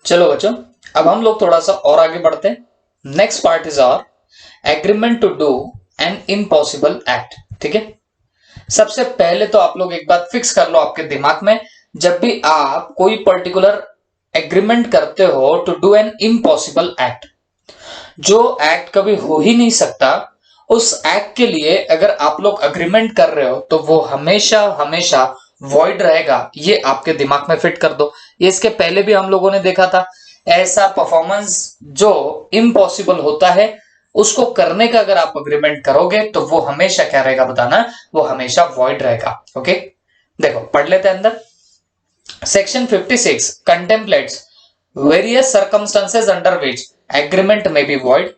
चलो बच्चों, अब हम लोग थोड़ा सा और आगे बढ़ते हैं। Next part is our agreement to do an impossible act. ठीक है, सबसे पहले तो आप लोग एक बात फिक्स कर लो आपके दिमाग में, जब भी आप कोई पर्टिकुलर एग्रीमेंट करते हो to do an impossible act, जो एक्ट कभी हो ही नहीं सकता, उस एक्ट के लिए अगर आप लोग अग्रीमेंट कर रहे हो तो वो हमेशा हमेशा वॉइड रहेगा। ये आपके दिमाग में फिट कर दो। ये इसके पहले भी हम लोगों ने देखा था, ऐसा परफॉर्मेंस जो इम्पॉसिबल होता है उसको करने का अगर आप अग्रीमेंट करोगे तो वो हमेशा क्या रहेगा बताना, वो हमेशा वॉइड रहेगा। ओके, देखो पढ़ लेते हैं अंदर। Section 56 contemplates various circumstances under which agreement may be void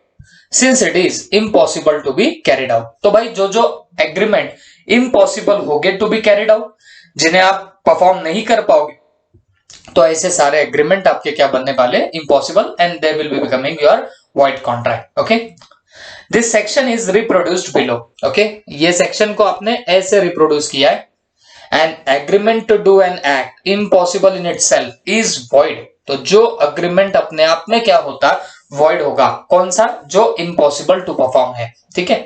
since it is impossible to be carried out. तो भाई जो जो एग्रीमेंट इम्पॉसिबल हो गए टू बी कैरिड आउट, जिन्हें आप परफॉर्म नहीं कर पाओगे, तो ऐसे सारे एग्रीमेंट आपके क्या बनने वाले, impossible, and they will be becoming your void contract. Okay, this section is reproduced below. Okay, ये सेक्शन को आपने ऐसे रिप्रोड्यूस किया है। An agreement to do an act impossible in itself is void. तो जो अग्रीमेंट अपने आप में क्या होता, वॉइड होगा। कौन सा, जो इम्पॉसिबल टू परफॉर्म है। ठीक है,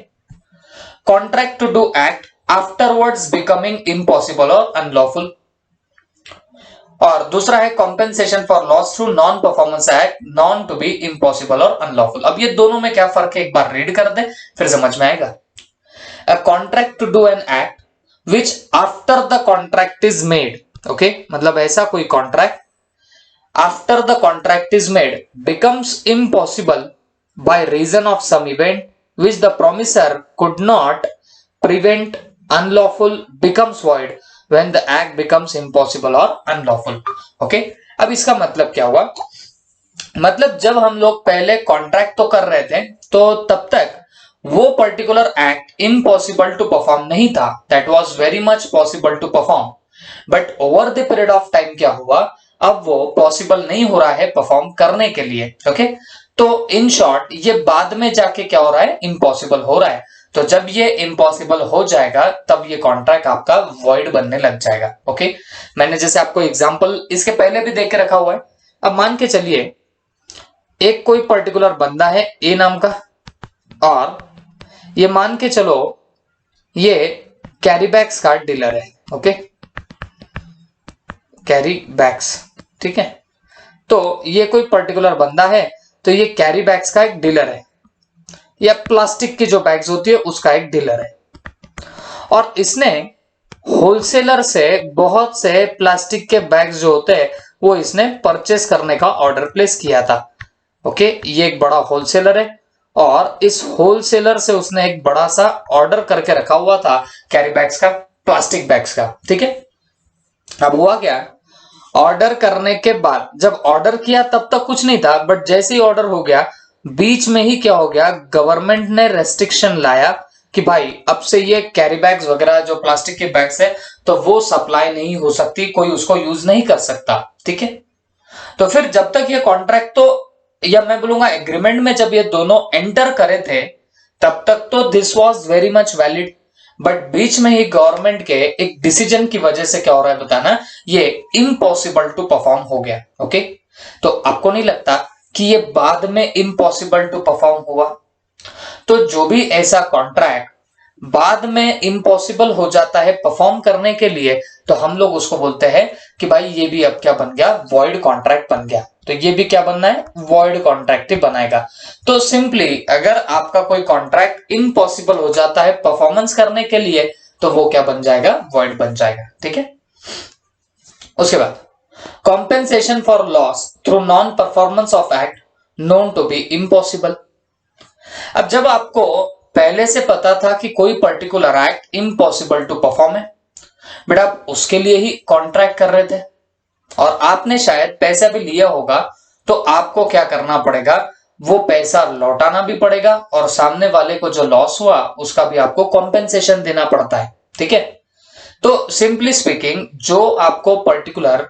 contract to do act afterwards becoming impossible और अनलॉफुल। और दूसरा है compensation for loss through non performance act known to be impossible और अनलॉफुल। अब ये दोनों में क्या फर्क है, एक बार रीड कर दे फिर समझ में आएगा। A contract to do an act which after the contract is made. Okay, मतलब ऐसा कोई contract after the contract is made becomes impossible by reason of some event which the promisor could not prevent, unlawful, becomes void when the act becomes impossible or unlawful. Okay, अब इसका मतलब क्या हुआ, मतलब जब हम लोग पहले कॉन्ट्रैक्ट तो कर रहे थे तो तब तक वो particular act impossible to perform नहीं था, that was very much possible to perform, but over the period of time क्या हुआ, अब वो पॉसिबल नहीं हो रहा है परफॉर्म करने के लिए। ओके, तो इन शॉर्ट ये बाद में जाके क्या हो रहा है, इम्पॉसिबल हो रहा है। तो जब ये इम्पॉसिबल हो जाएगा तब ये कॉन्ट्रैक्ट आपका वॉइड बनने लग जाएगा। ओके, मैंने जैसे आपको एग्जांपल इसके पहले भी देख के रखा हुआ है। अब मान के चलिए एक कोई पर्टिकुलर बंदा है ए नाम का, और ये मान के चलो ये कैरी बैग्स का डीलर है। ओके, कैरी बैग्स, ठीक है, तो ये कोई पर्टिकुलर बंदा है, तो ये कैरी बैग्स का एक डीलर है, या प्लास्टिक की जो बैग्स होती है उसका एक डीलर है, और इसने होलसेलर से बहुत से प्लास्टिक के बैग्स जो होते हैं वो इसने परचेस करने का ऑर्डर प्लेस किया था। ओके, ये एक बड़ा होलसेलर है और इस होलसेलर से उसने एक बड़ा सा ऑर्डर करके रखा हुआ था कैरी बैग्स का, प्लास्टिक बैग्स का। ठीक है, अब हुआ क्या, ऑर्डर करने के बाद जब ऑर्डर किया तब तक कुछ नहीं था, बट जैसे ही ऑर्डर हो गया बीच में ही क्या हो गया, गवर्नमेंट ने रेस्ट्रिक्शन लाया कि भाई अब से ये कैरी बैग्स वगैरह जो प्लास्टिक के बैग्स है तो वो सप्लाई नहीं हो सकती, कोई उसको यूज नहीं कर सकता। ठीक है, तो फिर जब तक ये कॉन्ट्रैक्ट तो, या मैं बोलूंगा एग्रीमेंट में जब ये दोनों एंटर करे थे तब तक तो this was very much valid, but बीच में ही गवर्नमेंट के एक डिसीजन की वजह से क्या हो रहा है बताना, ये इम्पॉसिबल टू परफॉर्म हो गया। ओके, तो आपको नहीं लगता कि ये बाद में इम्पॉसिबल टू परफॉर्म हुआ? तो जो भी ऐसा कॉन्ट्रैक्ट बाद में इम्पॉसिबल हो जाता है परफॉर्म करने के लिए, तो हम लोग उसको बोलते हैं कि भाई ये भी अब क्या बन गया, वॉइड कॉन्ट्रैक्ट बन गया। तो ये भी क्या बनना है, वॉइड कॉन्ट्रैक्ट ही बनाएगा। तो सिंपली अगर आपका कोई कॉन्ट्रैक्ट इम्पॉसिबल हो जाता है परफॉर्मेंस करने के लिए तो वो क्या बन जाएगा, वॉइड बन जाएगा। ठीक है, उसके बाद compensation for loss through non performance of act known to be impossible. अब जब आपको पहले से पता था कि कोई particular act impossible to perform है, बट आप उसके लिए ही कॉन्ट्रैक्ट कर रहे थे और आपने शायद पैसा भी लिया होगा, तो आपको क्या करना पड़ेगा, वो पैसा लौटाना भी पड़ेगा और सामने वाले को जो लॉस हुआ उसका भी आपको कॉम्पेंसेशन देना पड़ता है। ठीक है, तो सिंपली स्पीकिंग जो आपको पर्टिकुलर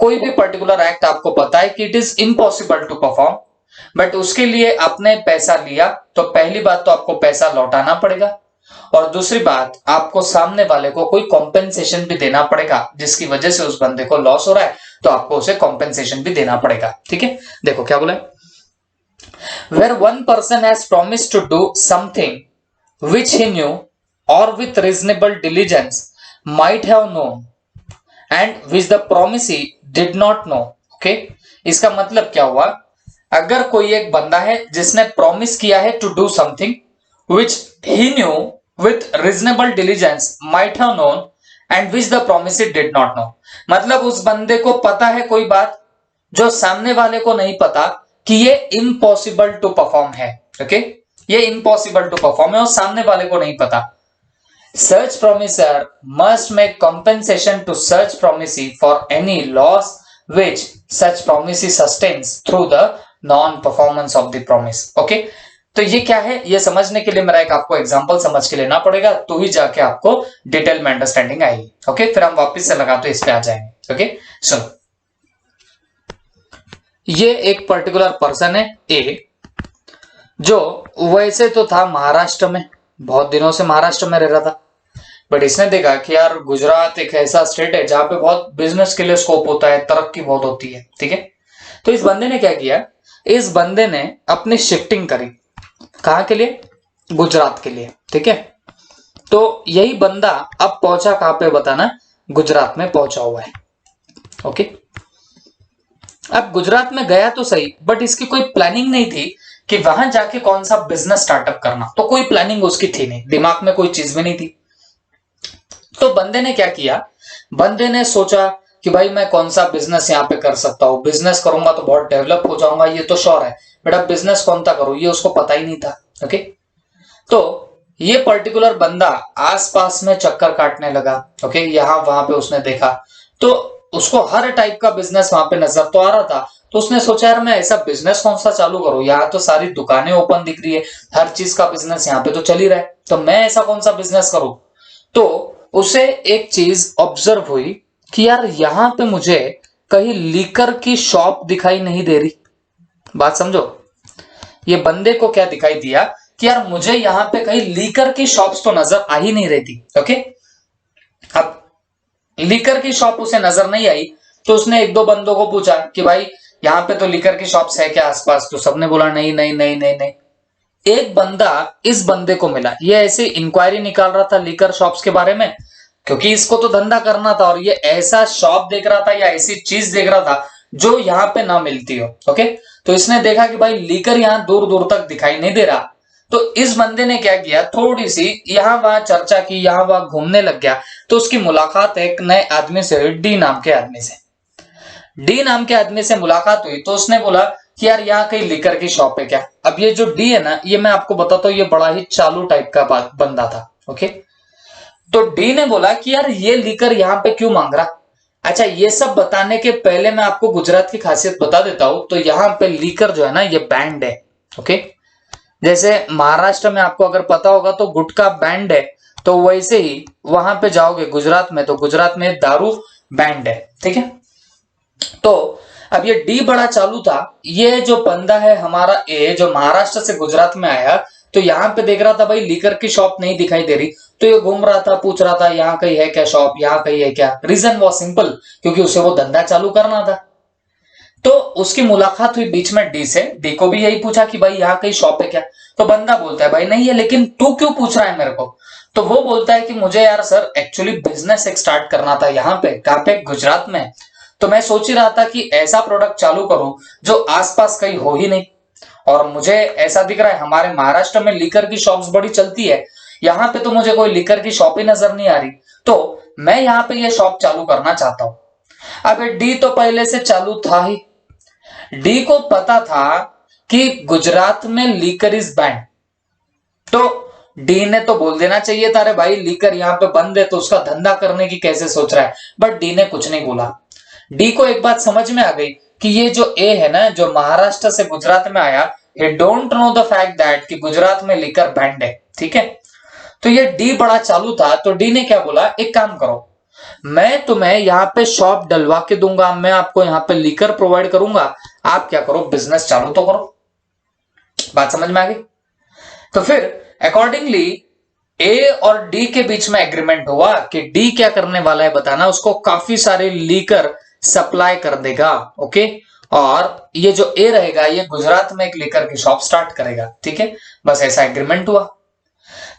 कोई भी पर्टिकुलर एक्ट आपको पता है कि it is impossible to perform, but उसके लिए आपने पैसा लिया तो पहली बात तो आपको पैसा लौटाना पड़ेगा, और दूसरी बात, आपको सामने वाले को कोई कॉम्पेंसेशन भी देना पड़ेगा, जिसकी वजह से उस बंदे को लॉस हो रहा है, तो आपको उसे कॉम्पेंसेशन भी देना पड़ेगा। ठीक है, देखो क्या बोला है, where one person has promised to do something which he knew or with reasonable diligence might have known and which the promisee did not know। Okay, इसका मतलब क्या हुआ, अगर कोई एक बंदा है जिसने प्रॉमिस किया है to do something which he knew with reasonable diligence might have known and which the promisee did not know, मतलब उस बंदे को पता है कोई बात जो सामने वाले को नहीं पता कि ये इम्पॉसिबल टू परफॉर्म है। ओके, ये इम्पॉसिबल टू परफॉर्म है और सामने वाले को नहीं पता। Such promiser must make compensation to such promisee for any loss which such promisee sustains through the non-performance of the promise। Okay, तो ये क्या है, ये समझने के लिए मेरा एक आपको एग्जांपल समझ के लेना पड़ेगा, तो ही जाके आपको डिटेल में अंडरस्टैंडिंग आएगी। ओके, फिर हम वापस से लगाते इस पे आ जाएंगे। ओके, सुनो, ये एक पर्टिकुलर पर्सन है ए, जो वैसे तो था महाराष्ट्र में, बहुत दिनों से महाराष्ट्र में रह रहा था, बट इसने देखा कि यार गुजरात एक ऐसा स्टेट है जहां पे बहुत बिजनेस के लिए स्कोप होता है, तरक्की बहुत होती है। ठीक है, तो इस बंदे ने क्या किया, इस बंदे ने अपनी शिफ्टिंग करी, कहां के लिए, गुजरात के लिए। ठीक है, तो यही बंदा अब पहुंचा कहां पे बताना, गुजरात में पहुंचा हुआ है। ओके, अब गुजरात में गया तो सही, बट इसकी कोई प्लानिंग नहीं थी कि वहां जाके कौन सा बिजनेस स्टार्टअप करना, तो कोई प्लानिंग उसकी थी नहीं, दिमाग में कोई चीज भी नहीं थी। तो बंदे ने क्या किया, बंदे ने सोचा कि भाई मैं कौन सा बिजनेस यहाँ पे कर सकता हूँ, बिजनेस करूंगा तो बहुत डेवलप हो जाऊंगा, ये तो श्योर है, बट अब बिजनेस कौन सा करूं ये उसको पता ही नहीं था। ओके, तो ये पर्टिकुलर बंदा आसपास में चक्कर काटने लगा। ओके, यहां वहां पे उसने देखा, तो उसको हर टाइप का बिजनेस वहां पे नजर तो आ रहा था, तो उसने सोचा यार मैं ऐसा बिजनेस कौन सा चालू करूं, यहाँ तो सारी दुकानें ओपन दिख रही है, हर चीज का बिजनेस यहाँ पे तो चल ही रहा है, तो मैं ऐसा कौन सा बिजनेस करूं। तो उसे एक चीज ऑब्जर्व हुई कि यार यहाँ पे मुझे कहीं लीकर की शॉप दिखाई नहीं दे रही। बात समझो, ये बंदे को क्या दिखाई दिया कि यार मुझे यहाँ पे कहीं लीकर की शॉप्स तो नजर आ ही नहीं रही थी। ओके, अब लीकर की शॉप उसे नजर नहीं आई, तो उसने एक दो बंदों को पूछा कि भाई यहाँ पे तो लीकर की शॉप्स है क्या आसपास, तो सबने बोला नहीं नहीं नहीं नहीं नहीं। एक बंदा इस बंदे को मिला, ये ऐसे इंक्वायरी निकाल रहा था लीकर शॉप्स के बारे में, क्योंकि इसको तो धंधा करना था, और ये ऐसा शॉप देख रहा था या ऐसी चीज देख रहा था जो यहाँ पे ना मिलती हो। ओके, तो इसने देखा कि भाई लीकर यहाँ दूर दूर तक दिखाई नहीं दे रहा, तो इस बंदे ने क्या किया, थोड़ी सी यहाँ वहां चर्चा की, यहाँ वहां घूमने लग गया, तो उसकी मुलाकात एक नए आदमी से, डी नाम के आदमी से, डी नाम के आदमी से मुलाकात हुई, तो उसने बोला कि यार यहाँ कहीं लीकर की शॉप है क्या। अब ये जो डी है ना, ये मैं आपको बताता हूँ, ये बड़ा ही चालू टाइप का बंदा था। ओके, तो डी ने बोला कि यार ये लीकर यहाँ पे क्यों मांग रहा। अच्छा, ये सब बताने के पहले मैं आपको गुजरात की खासियत बता देता हूं, तो यहाँ पे लीकर जो है ना, ये बैंड है। ओके, जैसे महाराष्ट्र में आपको अगर पता होगा तो गुटखा बैंड है, तो वैसे ही वहां पे जाओगे गुजरात में, तो गुजरात में दारू बैंड है। ठीक है, तो अब ये डी बड़ा चालू था, ये जो बंदा है हमारा ए, जो महाराष्ट्र से गुजरात में आया, तो यहाँ पे देख रहा था भाई लीकर की शॉप नहीं दिखाई दे रही, तो ये घूम रहा था, पूछ रहा था यहाँ कहीं है क्या शॉप, यहाँ कहीं है क्या। रीजन वो सिंपल, क्योंकि उसे वो धंधा चालू करना था। तो उसकी मुलाकात हुई बीच में डी से, डी को भी यही पूछा कि भाई यहाँ कहीं शॉप है क्या, तो बंदा बोलता है भाई नहीं है, लेकिन तू क्यों पूछ रहा है मेरे को। तो वो बोलता है कि मुझे यार सर एक्चुअली बिजनेस एक स्टार्ट करना था यहाँ पे, कहाँ पे, गुजरात में, तो मैं सोच ही रहा था कि ऐसा प्रोडक्ट चालू करूं जो आसपास कहीं हो ही नहीं, और मुझे ऐसा दिख रहा है हमारे महाराष्ट्र में लीकर की शॉप्स बड़ी चलती है, यहाँ पे तो मुझे कोई लीकर की शॉप ही नजर नहीं आ रही, तो मैं यहाँ पे ये शॉप चालू करना चाहता हूं। अब डी तो पहले से चालू था ही, डी को पता था कि गुजरात में लीकर इज बैंड, तो डी ने तो बोल देना चाहिए था, अरे भाई लीकर यहाँ पे बंद है तो उसका धंधा करने की कैसे सोच रहा है, बट डी ने कुछ नहीं बोला। डी को एक बात समझ में आ गई कि ये जो ए है ना, जो महाराष्ट्र से गुजरात में आया, ये don't know the fact that कि गुजरात में लीकर बैंड है। ठीक है, तो ये डी बड़ा चालू था, तो डी ने क्या बोला, एक काम करो, मैं तुम्हें यहाँ पे शॉप डलवा के दूंगा, मैं आपको यहाँ पे लीकर प्रोवाइड करूंगा, आप क्या करो बिजनेस चालू तो करो। बात समझ में आ गई। तो फिर अकॉर्डिंगली ए और डी के बीच में एग्रीमेंट हुआ कि डी क्या करने वाला है बताना, उसको काफी सारे लीकर सप्लाई कर देगा, ओके। और ये जो ए रहेगा ये गुजरात में एक लीकर की शॉप स्टार्ट करेगा, ठीक है। बस ऐसा एग्रीमेंट हुआ।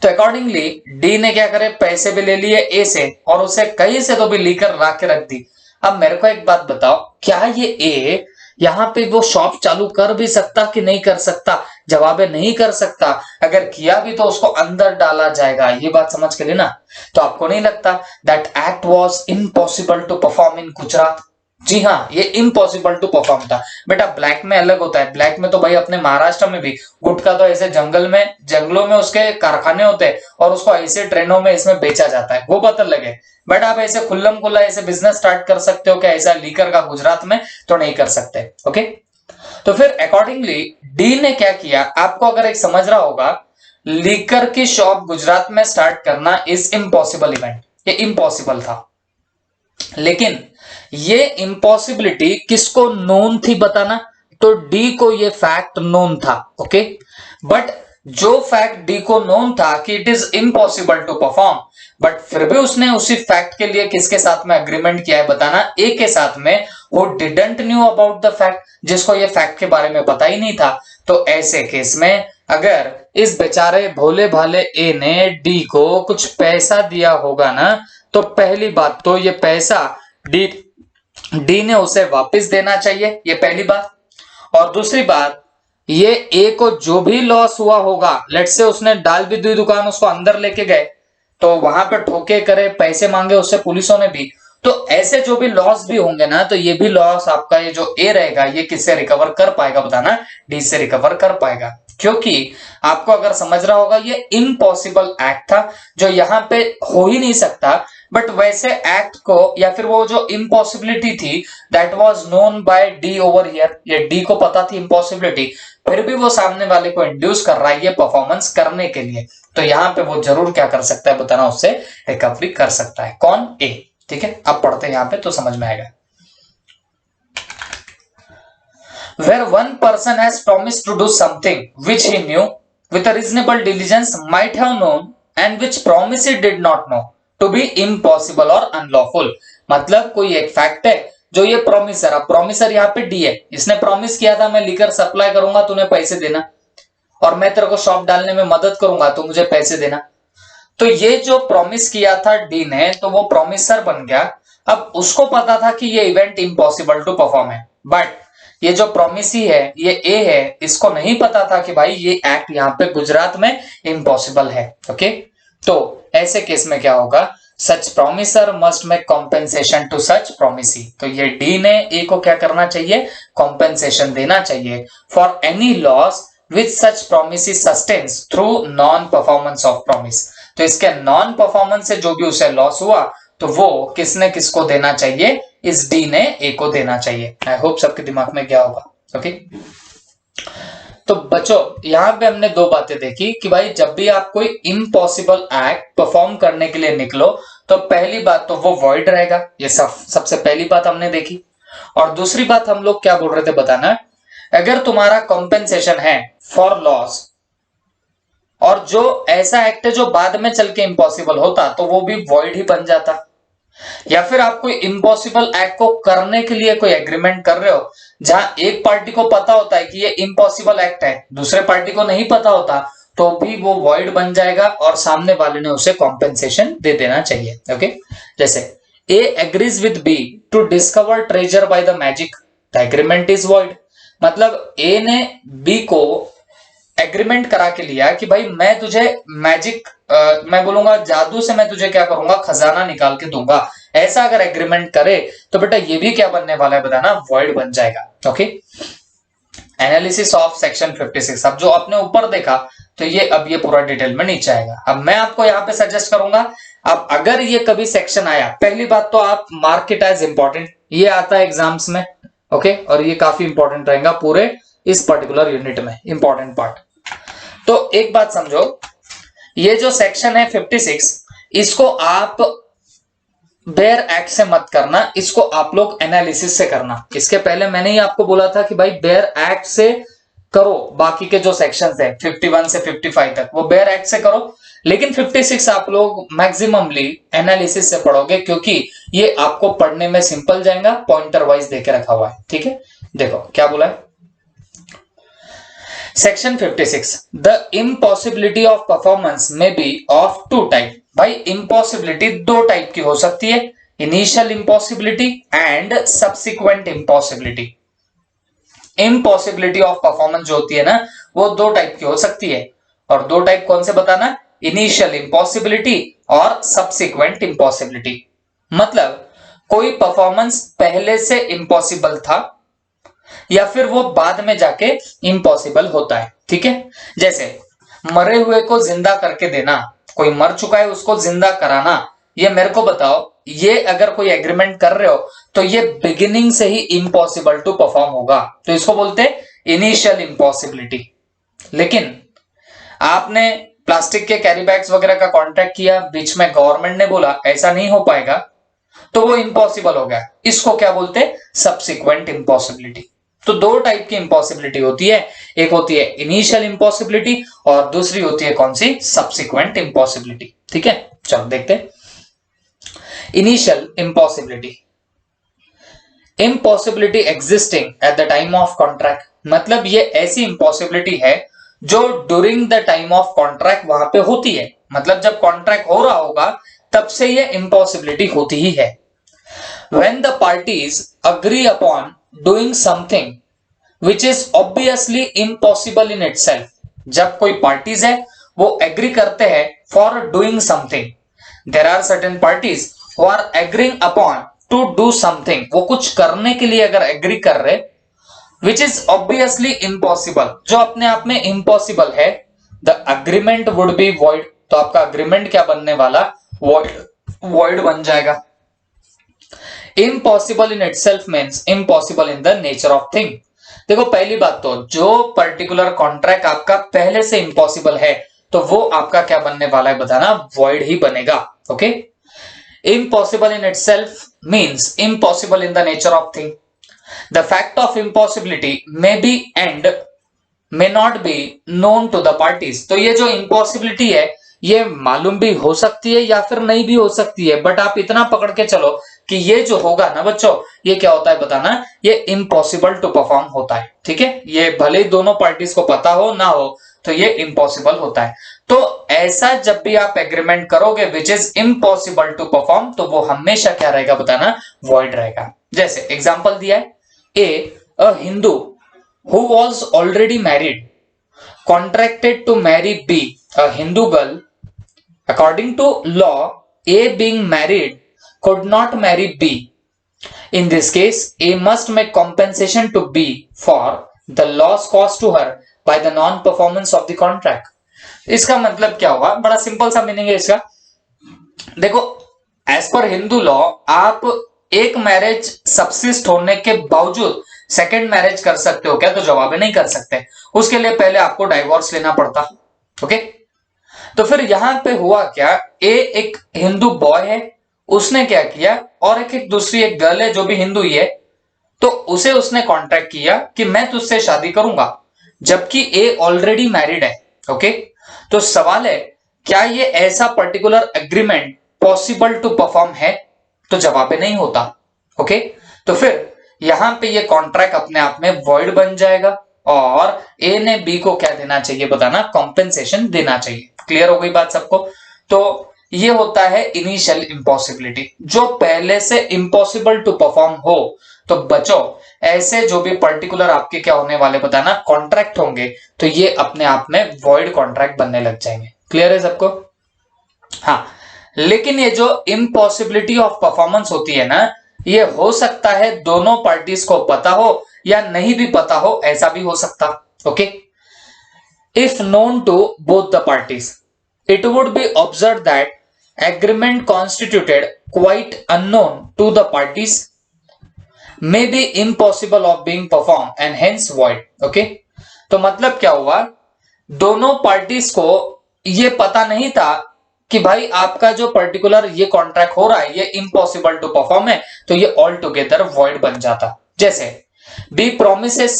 तो अकॉर्डिंगली डी ने क्या करे, पैसे भी ले लिए ए से और उसे कहीं से तो भी लीकर ला के रख दी। अब मेरे को एक बात बताओ, क्या ये ए यहां पे वो शॉप चालू कर भी सकता कि नहीं कर सकता? जवाब है नहीं कर सकता। अगर किया भी तो उसको अंदर डाला जाएगा, ये बात समझ के लेना। तो आपको नहीं लगता that act was impossible to perform in Gujarat? जी हाँ, ये इम्पॉसिबल टू परफॉर्म था। बेटा ब्लैक में अलग होता है, ब्लैक में तो भाई अपने महाराष्ट्र में भी गुटखा तो ऐसे जंगलों में उसके कारखाने होते हैं और उसको ऐसे ट्रेनों में इसमें बेचा जाता है, वो पता लगे। बट आप ऐसे खुल्लम खुल्ला ऐसे बिजनेस स्टार्ट कर सकते हो क्या ऐसा लीकर का गुजरात में? तो नहीं कर सकते, ओके। तो फिर अकॉर्डिंगली डी ने क्या किया, आपको अगर एक समझ रहा होगा, लीकर की शॉप गुजरात में स्टार्ट करना इज इम्पॉसिबल इवेंट, ये इम्पॉसिबल था। लेकिन ये इम्पॉसिबिलिटी किसको नोन थी बताना? तो डी को ये फैक्ट नोन था, ओके। बट जो फैक्ट डी को नोन था कि it is impossible to perform, but फिर भी उसने उसी फैक्ट के लिए किसके साथ में अग्रीमेंट किया है बताना? ए के साथ में। वो didn't knew about the fact, जिसको ये फैक्ट के बारे में पता ही नहीं था। तो ऐसे केस में अगर इस बेचारे भोले भाले ए ने डी को कुछ पैसा दिया होगा ना, तो पहली बात तो ये पैसा डी ने उसे वापस देना चाहिए, ये पहली बात। और दूसरी बात, ये ए को जो भी लॉस हुआ होगा, लेट्स से उसने डाल भी दी दुकान, उसको अंदर लेके गए तो वहां पे ठोके करे, पैसे मांगे उससे पुलिसों ने भी, तो ऐसे जो भी लॉस भी होंगे ना, तो ये भी लॉस आपका ये जो ए रहेगा ये किससे रिकवर कर पाएगा बताना? डी से रिकवर कर पाएगा। क्योंकि आपको अगर समझ रहा होगा ये इम्पॉसिबल एक्ट था जो यहां पे हो ही नहीं सकता। बट वैसे एक्ट को या फिर वो जो इम्पॉसिबिलिटी थी that was known by D over here, ये डी को पता थी इम्पॉसिबिलिटी, फिर भी वो सामने वाले को इंड्यूस कर रहा है ये परफॉर्मेंस करने के लिए। तो यहां पे वो जरूर क्या कर सकता है बताना? उससे रिकवरी कर सकता है। कौन? ए, ठीक है। अब पढ़ते हैं यहां पे तो समझ में आएगा। Where one person has promised to do something which he knew with a reasonable diligence might have known and which promise he did not know to be impossible or unlawful। मतलब कोई एक फैक्ट है जो ये promiser, अब promiser यहाँ पे D है, इसने प्रॉमिस किया था मैं लीकर सप्लाई करूंगा तूने पैसे देना, और मैं तेरे को शॉप डालने में मदद करूंगा तो मुझे पैसे देना। तो ये जो प्रॉमिस किया था डी ने, तो वो प्रॉमिसर बन गया। अब उसको पता था कि ये इवेंट इम्पॉसिबल टू परफॉर्म है, बट ये जो प्रॉमिसी है ये ए है, इसको नहीं पता था कि भाई ये एक्ट यहाँ पे गुजरात में इम्पॉसिबल है, ओके। तो ऐसे केस में क्या होगा? Such promisor must make compensation to such promisee. तो ये डी ने ए को क्या करना चाहिए? कॉम्पेंसेशन देना चाहिए for any loss which such promisee sustains through non performance of promise. तो इसके नॉन परफॉर्मेंस से जो भी उसे लॉस हुआ तो वो किसने किसको देना चाहिए? इस डी ने ए को देना चाहिए। आई होप सबके दिमाग में क्या होगा, ओके। तो बच्चों यहां पे हमने दो बातें देखी कि भाई जब भी आप कोई इम्पॉसिबल एक्ट परफॉर्म करने के लिए निकलो तो पहली बात तो वो वॉइड रहेगा, ये सबसे पहली बात हमने देखी। और दूसरी बात हम लोग क्या बोल रहे थे बताना? अगर तुम्हारा कॉम्पेंसेशन है फॉर लॉस और जो ऐसा एक्ट है जो बाद में चल के इम्पॉसिबल होता तो वो भी वॉइड ही बन जाता। या फिर आप कोई इम्पॉसिबल एक्ट को करने के लिए कोई एग्रीमेंट कर रहे हो जहां एक पार्टी को पता होता है कि ये इम्पॉसिबल एक्ट है, दूसरे पार्टी को नहीं पता होता, तो भी वो वॉइड बन जाएगा और सामने वाले ने उसे कॉम्पेंसेशन दे देना चाहिए, ओके। जैसे A agrees with B to discover treasure by the magic, the agreement is void. मतलब ए ने बी को एग्रीमेंट करा के लिया कि भाई मैं तुझे मैजिक मैं बोलूंगा जादू से मैं तुझे क्या करूंगा? खजाना निकाल के दूंगा। ऐसा अगर एग्रीमेंट करे तो बेटा ये भी क्या बनने वाला है बताना? वॉइड बन जाएगा, ओके। Analysis of section 56। अब जो आपने ऊपर देखा तो अब ये पूरा डिटेल में नीचे आएगा। अब मैं आपको यहाँ पे सजेस्ट करूंगा, अब अगर ये कभी सेक्शन आया, पहली बात तो आप मार्क इट एज इंपॉर्टेंट, ये आता है एग्जाम्स में, ओके। और ये काफी इंपॉर्टेंट रहेगा पूरे इस पर्टिकुलर यूनिट में, इंपॉर्टेंट पार्ट। तो एक बात समझो, ये जो सेक्शन है 56, इसको आप बेयर एक्ट से मत करना, इसको आप लोग एनालिसिस से करना। इसके पहले मैंने ही आपको बोला था कि भाई बेयर एक्ट से करो, बाकी के जो सेक्शंस है 51 से 55 तक वो बेयर एक्ट से करो। लेकिन 56 आप लोग मैक्सिममली एनालिसिस से पढ़ोगे, क्योंकि ये आपको पढ़ने में सिंपल जाएगा, पॉइंटर वाइज देके रखा हुआ है। ठीक है, देखो क्या बोला है section 56, the impossibility of performance में बी ऑफ टू टाइप। भाई इम्पॉसिबिलिटी दो टाइप की हो सकती है, initial impossibility and subsequent impossibility. Impossibility of performance जो होती है ना, वो दो टाइप की हो सकती है, और दो टाइप कौन से बताना, इनिशियल इम्पॉसिबिलिटी और सब्सिक्वेंट इम्पॉसिबिलिटी। मतलब कोई परफॉर्मेंस पहले से इम्पॉसिबल था या फिर वो बाद में जाके इम्पॉसिबल होता है। ठीक है, जैसे मरे हुए को जिंदा करके देना, कोई मर चुका है उसको जिंदा कराना, ये मेरे को बताओ, ये अगर कोई एग्रीमेंट कर रहे हो तो ये बिगिनिंग से ही इम्पॉसिबल टू परफॉर्म होगा, तो इसको बोलते हैं इनिशियल इम्पॉसिबिलिटी। लेकिन आपने प्लास्टिक के कैरी बैग्स वगैरह का कॉन्ट्रैक्ट किया, बीच में गवर्नमेंट ने बोला ऐसा नहीं हो पाएगा, तो वो इम्पॉसिबल हो गया, इसको क्या बोलते हैं, सब्सिक्वेंट इम्पॉसिबिलिटी। तो दो टाइप की इम्पॉसिबिलिटी होती है, एक होती है इनिशियल इम्पॉसिबिलिटी और दूसरी होती है कौन सी, सब्सिक्वेंट इम्पॉसिबिलिटी। ठीक है, चलो देखते हैं initial impossibility. Impossibility existing eight the time of contract, मतलब ये ऐसी इम्पॉसिबिलिटी है जो during the time of contract वहां पे होती है, मतलब जब कॉन्ट्रैक्ट हो रहा होगा तब से ये इम्पॉसिबिलिटी होती ही है। When the parties agree upon doing something which is obviously impossible in itself, जब कोई पार्टीज है वो एग्री करते हैं for doing something, there are certain parties who are agreeing upon to do something, वो कुछ करने के लिए अगर एग्री कर रहे, विच इज ऑब्वियसली इम्पॉसिबल, जो अपने आप में इम्पॉसिबल है, the agreement would be void, तो आपका अग्रीमेंट क्या बनने वाला, वॉइड बन जाएगा। Impossible in itself means impossible in the nature of thing. देखो पहली बात तो जो पर्टिकुलर कॉन्ट्रैक्ट आपका पहले से इम्पॉसिबल है तो वो आपका क्या बनने वाला है बताना, वॉइड ही बनेगा। Okay, impossible in itself means impossible in the nature of thing. The fact of impossibility may be and may not be known to the parties. तो ये जो इम्पॉसिबिलिटी है ये मालूम भी हो सकती है या फिर नहीं भी हो सकती है, बट आप इतना पकड़ के चलो कि ये जो होगा ना बच्चों, ये क्या होता है बताना, ये इम्पॉसिबल टू परफॉर्म होता है। ठीक है, ये भले ही दोनों पार्टीज को पता हो ना हो तो ये इम्पॉसिबल होता है। तो ऐसा जब भी आप एग्रीमेंट करोगे which is impossible to perform, तो वो हमेशा क्या रहेगा बताना, वॉइड रहेगा। जैसे एग्जाम्पल दिया है, a Hindu who was already married contracted to marry B, a Hindu girl. According to law, A being married could not marry B. In this case, A must make compensation to B for the loss caused to her by the non-performance of the contract. इसका मतलब क्या हुआ, बड़ा simple सा meaning है इसका। देखो as per Hindu law आप एक मैरिज सबसिस्ट होने के बावजूद सेकेंड मैरिज कर सकते हो क्या, तो जवाब है नहीं कर सकते, उसके लिए पहले आपको डाइवोर्स लेना पड़ता। ओके, तो फिर यहां पे हुआ क्या, ए एक हिंदू बॉय है, उसने क्या किया, और एक दूसरी एक गर्ल है जो भी हिंदू ही है, तो उसे उसने कॉन्ट्रैक्ट किया कि मैं तुझसे शादी करूंगा, जबकि ए ऑलरेडी मैरिड है। ओके, तो सवाल है क्या ये ऐसा particular agreement possible to perform है, तो जवाब नहीं होता। ओके, तो फिर यहां पे ये कॉन्ट्रैक्ट अपने आप में वॉइड बन जाएगा और ए ने बी को क्या देना चाहिए बताना, कॉम्पेंसेशन देना चाहिए। क्लियर हो गई बात सबको। तो ये होता है इनिशियल इम्पॉसिबिलिटी, जो पहले से इम्पॉसिबल टू परफॉर्म हो। तो बच्चों ऐसे जो भी पर्टिकुलर आपके क्या होने वाले बताना, कॉन्ट्रैक्ट होंगे, तो ये अपने आप में वॉइड कॉन्ट्रैक्ट बनने लग जाएंगे। क्लियर है सबको। हाँ, लेकिन ये जो इम्पॉसिबिलिटी ऑफ परफॉर्मेंस होती है ना, ये हो सकता है दोनों पार्टीज को पता हो या नहीं भी पता हो, ऐसा भी हो सकता। Okay, if known to both the parties it would be observe that agreement constituted quite unknown to the parties may be impossible of being perform and hence void. Okay, तो मतलब क्या हुआ, दोनों पार्टीज को ये पता नहीं था कि भाई आपका जो पर्टिकुलर ये कॉन्ट्रैक्ट हो रहा है ये इम्पॉसिबल टू परफॉर्म है, तो ये ऑल टुगेदर वॉइड बन जाता। जैसे B promises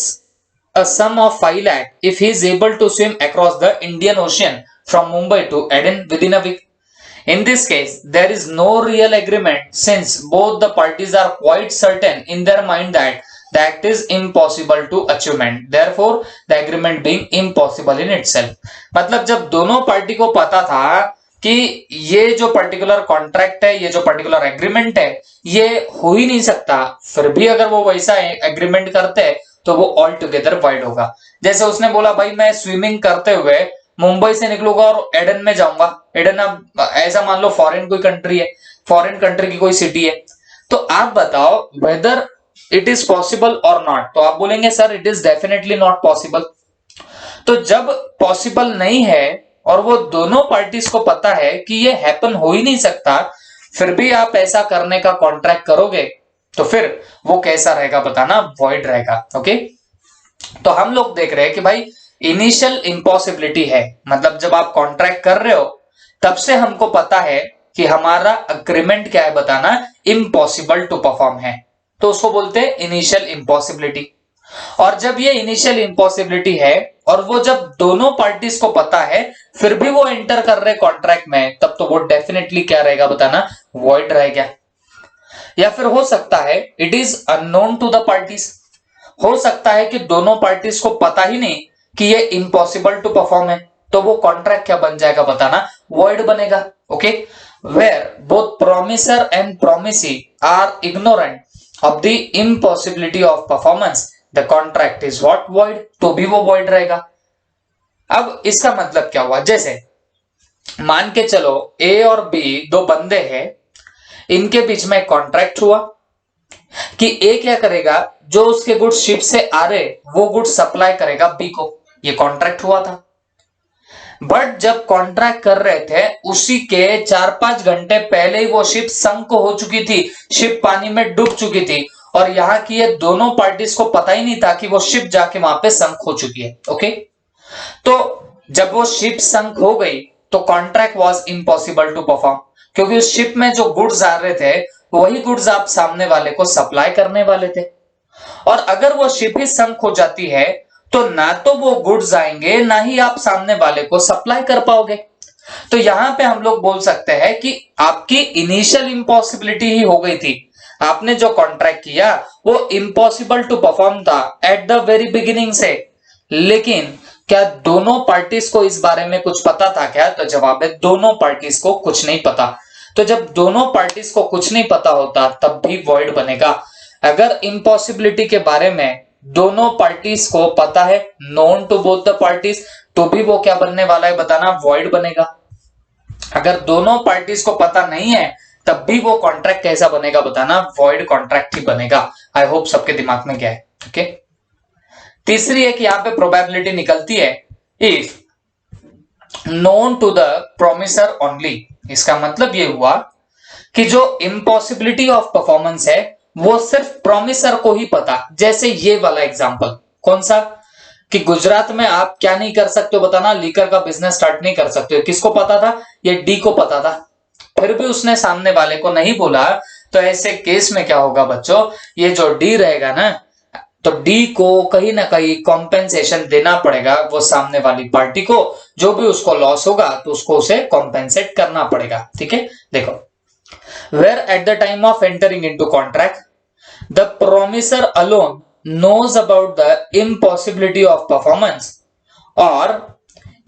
a sum of 5 lakh if he is able to swim across the Indian Ocean from Mumbai to Aden within a week. In this case, there is no real agreement since both the parties are quite certain in their mind that the act is impossible to achievement. Therefore, the agreement being impossible in itself. मतलब जब दोनों party को पता था कि ये जो particular contract है, ये जो पर्टिकुलर एग्रीमेंट है, ये हो ही नहीं सकता, फिर भी अगर वो वैसा एग्रीमेंट करते हैं तो वो ऑल टुगेदर वाइड होगा। जैसे उसने बोला भाई मैं स्विमिंग करते हुए मुंबई से निकलूंगा और एडन में जाऊंगा। एडन अब ऐसा मान लो फॉरेन कोई कंट्री है, फॉरेन कंट्री की कोई सिटी है, तो आप बताओ वेदर इट इज पॉसिबल और नॉट। तो आप बोलेंगे sir it is definitely not possible. तो जब पॉसिबल नहीं है और वो दोनों पार्टीज को पता है कि ये हैपन हो ही नहीं सकता, फिर भी आप ऐसा करने का कॉन्ट्रैक्ट करोगे, तो फिर वो कैसा रहेगा बताना, वॉइड रहेगा। ओके, तो हम लोग देख रहे हैं कि भाई इनिशियल इम्पॉसिबिलिटी है, मतलब जब आप कॉन्ट्रैक्ट कर रहे हो तब से हमको पता है कि हमारा अग्रीमेंट क्या है बताना, इम्पॉसिबल टू परफॉर्म है, तो उसको बोलते हैं इनिशियल इम्पॉसिबिलिटी। और जब ये इनिशियल इम्पॉसिबिलिटी है और वो जब दोनों पार्टीज को पता है फिर भी वो एंटर कर रहे कॉन्ट्रैक्ट में, तब तो वो डेफिनेटली क्या रहेगा बताना, वॉइड रहेगा। या फिर हो सकता है it is unknown to the parties, हो सकता है कि दोनों पार्टीज को पता ही नहीं कि ये इम्पॉसिबल टू परफॉर्म है, तो वो कॉन्ट्रैक्ट क्या बन जाएगा बताना, वॉइड बनेगा। Okay, where both promisor and promisee are ignorant of the impossibility of performance, the contract is what, void, तो भी वो वॉइड रहेगा। अब इसका मतलब क्या हुआ, जैसे मान के चलो ए और बी दो बंदे हैं, इनके बीच में कॉन्ट्रैक्ट हुआ कि ए क्या करेगा, जो उसके गुड्स शिप से आ रहे वो गुड्स सप्लाई करेगा बी को, ये कॉन्ट्रैक्ट हुआ था। बट जब कॉन्ट्रैक्ट कर रहे थे उसी के 4-5 घंटे पहले ही वो शिप संक हो चुकी थी, शिप पानी में डूब चुकी थी, और यहाँ की ये दोनों पार्टीज को पता ही नहीं था कि वो शिप जाके वहां पे संक हो चुकी है। ओके, तो जब वो शिप संक हो गई तो contract was impossible to perform, क्योंकि उस शिप में जो गुड्स आ रहे थे वही गुड्स आप सामने वाले को सप्लाई करने वाले थे, और अगर वो शिप ही संक हो जाती है तो ना तो वो गुड्स आएंगे ना ही आप सामने वाले को सप्लाई कर पाओगे। तो यहां पे हम लोग बोल सकते हैं कि आपकी इनिशियल इम्पॉसिबिलिटी ही हो गई थी, आपने जो कॉन्ट्रैक्ट किया वो इम्पॉसिबल टू परफॉर्म था एट द वेरी बिगिनिंग से। लेकिन क्या दोनों पार्टीज को इस बारे में कुछ पता था क्या, तो जवाब है दोनों पार्टीज को कुछ नहीं पता। तो जब दोनों पार्टीज को कुछ नहीं पता होता तब भी वॉइड बनेगा। अगर इम्पॉसिबिलिटी के बारे में दोनों पार्टीज को पता है, known to both the parties, तो भी वो क्या बनने वाला है बताना, वॉइड बनेगा। अगर दोनों पार्टीज को पता नहीं है तब भी वो कॉन्ट्रैक्ट कैसा बनेगा बताना, वॉइड कॉन्ट्रैक्ट ही बनेगा। आई होप सबके दिमाग में क्या है। ओके, तीसरी एक यहां पे प्रोबेबिलिटी निकलती है, if known to the promisor only. इसका मतलब ये हुआ कि जो इम्पॉसिबिलिटी ऑफ परफॉर्मेंस है वो सिर्फ प्रोमिसर को ही पता। जैसे ये वाला एग्जांपल, कौन सा, कि गुजरात में आप क्या नहीं कर सकते हो बताना, लीकर का बिजनेस स्टार्ट नहीं कर सकते हो। किसको पता था, ये डी को पता था, फिर भी उसने सामने वाले को नहीं बोला। तो ऐसे केस में क्या होगा बच्चों, ये जो डी रहेगा ना, तो डी को कहीं ना कहीं कॉम्पेंसेशन देना पड़ेगा वो सामने वाली पार्टी को, जो भी उसको लॉस होगा तो उसको उसे कॉम्पेंसेट करना पड़ेगा। ठीक है, देखो, where at the time of entering into contract the promisor alone knows about the impossibility of performance, or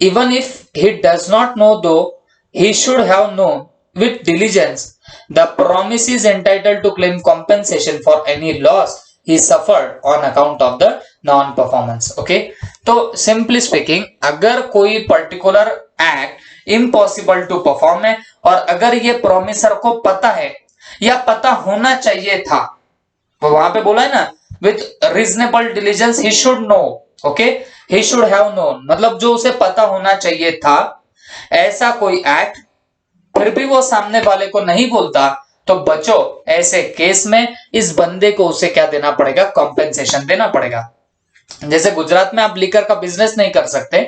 even if he does not know, though he should have known with diligence, the promise is entitled to claim compensation for any loss he suffered on account of the non performance. Okay, तो simply speaking, अगर कोई particular act impossible to perform है और अगर ये promisor को पता है या पता होना चाहिए था, वो वहां पे बोला है ना, with reasonable diligence he should know, okay, he should have known, मतलब जो उसे पता होना चाहिए था, ऐसा कोई एक्ट फिर भी वो सामने वाले को नहीं बोलता, तो बच्चों ऐसे केस में इस बंदे को उसे क्या देना पड़ेगा, कॉम्पेंसेशन देना पड़ेगा। जैसे गुजरात में आप लीकर का बिजनेस नहीं कर सकते,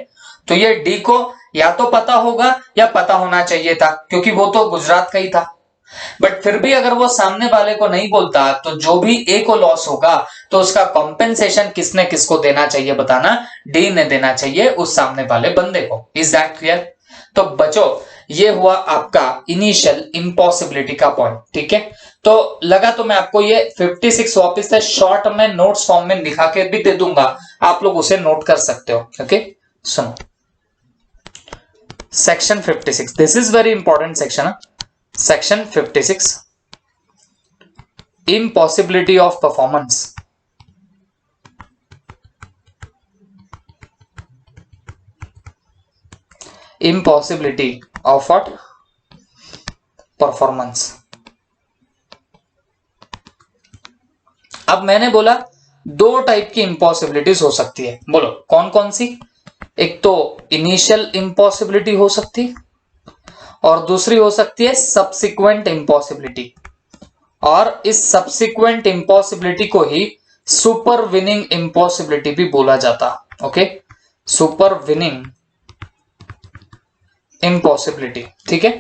तो ये डी को या तो पता होगा या पता होना चाहिए था, क्योंकि वो तो गुजरात का ही था। बट फिर भी अगर वो सामने वाले को नहीं बोलता तो जो भी ए को लॉस होगा तो उसका कॉम्पेंसेशन किसने किसको देना चाहिए बताना, डी ने देना चाहिए उस सामने वाले बंदे को। Is that clear? तो बच्चों ये हुआ आपका इनिशियल इम्पॉसिबिलिटी का पॉइंट, ठीक है। तो लगा तो मैं आपको ये 56 वापस से शॉर्ट में नोट्स फॉर्म में लिखा के भी दे दूंगा, आप लोग उसे नोट कर सकते हो। ओके सुनो, section 56, this is very important section. Section 56, impossibility of performance। impossibility of what? performance। अब मैंने बोला दो टाइप की इम्पॉसिबिलिटीज हो सकती है, बोलो कौन कौन सी? एक तो इनिशियल इम्पॉसिबिलिटी हो सकती और दूसरी हो सकती है सब्सिक्वेंट इम्पॉसिबिलिटी, और इस सब्सिक्वेंट इम्पॉसिबिलिटी को ही सुपर विनिंग इम्पॉसिबिलिटी भी बोला जाता। ओके, सुपर विनिंग इम्पॉसिबिलिटी, ठीक है।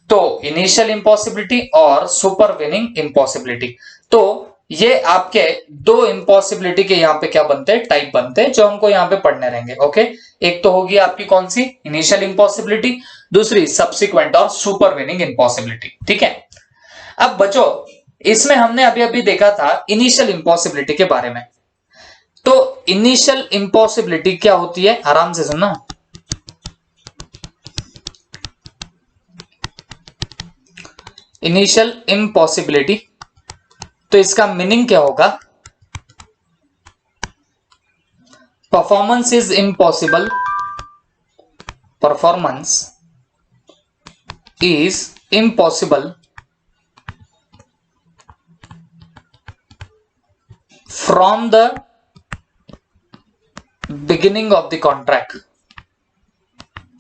तो इनिशियल इम्पॉसिबिलिटी और सुपर विनिंग इम्पॉसिबिलिटी, तो ये आपके दो इम्पॉसिबिलिटी के यहाँ पे क्या बनते हैं? टाइप बनते हैं, जो हमको यहाँ पे पढ़ने रहेंगे। ओके, एक तो होगी आपकी कौन सी? इनिशियल इम्पॉसिबिलिटी, दूसरी सब्सिक्वेंट और सुपर विनिंग इम्पॉसिबिलिटी, ठीक है। अब बच्चों इसमें हमने अभी अभी देखा था इनिशियल इम्पॉसिबिलिटी के बारे में। तो इनिशियल इम्पॉसिबिलिटी क्या होती है? आराम से सुनना। इनिशियल इम्पॉसिबिलिटी, तो इसका मीनिंग क्या होगा? Performance is impossible, performance is impossible from the beginning of the contract,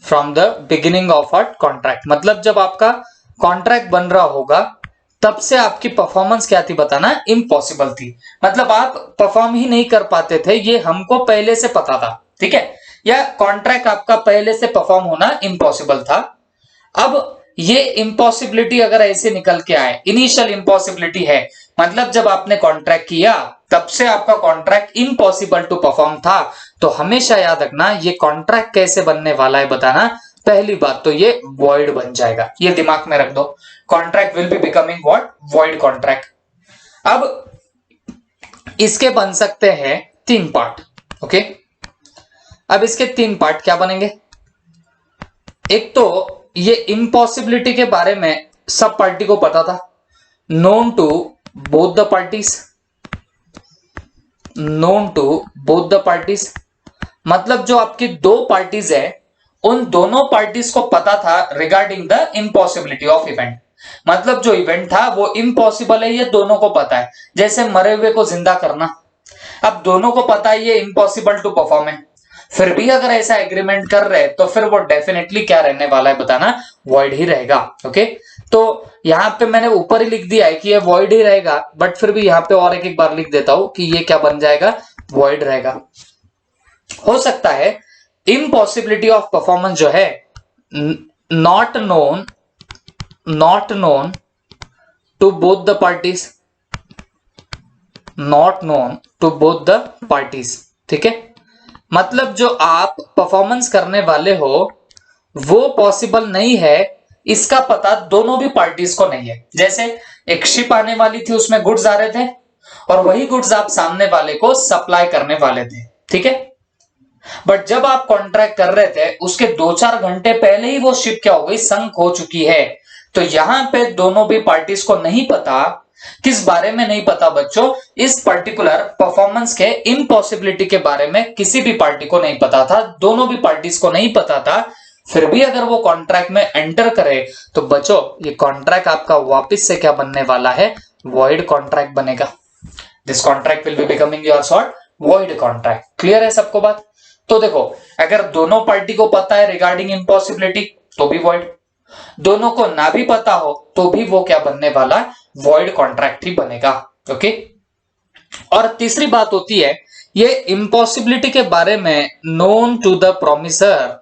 from the beginning of a contract, मतलब जब आपका कॉन्ट्रैक्ट बन रहा होगा तब से आपकी परफॉर्मेंस क्या थी बताना? इम्पॉसिबल थी, मतलब आप परफॉर्म ही नहीं कर पाते थे, ये हमको पहले से पता था, ठीक है। या कॉन्ट्रैक्ट आपका पहले से परफॉर्म होना इम्पॉसिबल था। अब ये इम्पॉसिबिलिटी अगर ऐसे निकल के आए, इनिशियल इम्पॉसिबिलिटी है, मतलब जब आपने कॉन्ट्रैक्ट किया तब से आपका कॉन्ट्रैक्ट इम्पॉसिबल टू परफॉर्म था, तो हमेशा याद रखना ये कॉन्ट्रैक्ट कैसे बनने वाला है बताना। पहली बात तो ये वॉइड बन जाएगा, ये दिमाग में रख दो, contract will be becoming what? Void contract. अब इसके बन सकते हैं तीन पार्ट। ओके, अब इसके तीन पार्ट क्या बनेंगे? एक तो ये इम्पॉसिबिलिटी के बारे में सब पार्टी को पता था, known to both the parties, known to both the parties, मतलब जो आपकी दो पार्टीज है उन दोनों पार्टीज को पता था regarding the impossibility of event, मतलब जो इवेंट था वो इम्पॉसिबल है, ये दोनों को पता है। जैसे मरे हुए को जिंदा करना, अब दोनों को पता है ये इम्पॉसिबल टू परफॉर्म है, फिर भी अगर ऐसा एग्रीमेंट कर रहे तो फिर वो डेफिनेटली क्या रहने वाला है बताना? वॉइड ही रहेगा। ओके, तो यहां पे मैंने ऊपर ही लिख दिया है कि ये वॉइड ही रहेगा, बट फिर भी यहां पे और एक बार लिख देता हूं कि ये क्या बन जाएगा? वॉइड रहेगा। हो सकता है इम्पॉसिबिलिटी ऑफ परफॉर्मेंस जो है not known to both the parties, not known to both the parties, ठीक है। मतलब जो आप परफॉर्मेंस करने वाले हो वो पॉसिबल नहीं है, इसका पता दोनों भी पार्टीज को नहीं है। जैसे एक शिप आने वाली थी, उसमें गुड्स आ रहे थे और वही गुड्स आप सामने वाले को सप्लाई करने वाले थे, ठीक है। बट जब आप कॉन्ट्रैक्ट कर रहे थे उसके 2-4 घंटे पहले ही वो शिप क्या हो गई? संक हो चुकी है। तो यहां पे दोनों भी पार्टीज को नहीं पता, किस बारे में नहीं पता बच्चों? इस पर्टिकुलर परफॉर्मेंस के इम्पॉसिबिलिटी के बारे में किसी भी पार्टी को नहीं पता था, दोनों भी पार्टीज को नहीं पता था। फिर भी अगर वो कॉन्ट्रैक्ट में एंटर करे तो बच्चों ये कॉन्ट्रैक्ट आपका वापस से क्या बनने वाला है? वॉइड कॉन्ट्रैक्ट बनेगा। This contract will be becoming your sort void contract. Clear है सबको बात? तो देखो, अगर दोनों पार्टी को पता है रिगार्डिंग इम्पॉसिबिलिटी तो भी वॉइड, दोनों को ना भी पता हो तो भी वो क्या बनने वाला? वॉइड कॉन्ट्रैक्ट ही बनेगा। ओके, और तीसरी बात होती है ये इम्पॉसिबिलिटी के बारे में known to the promisor,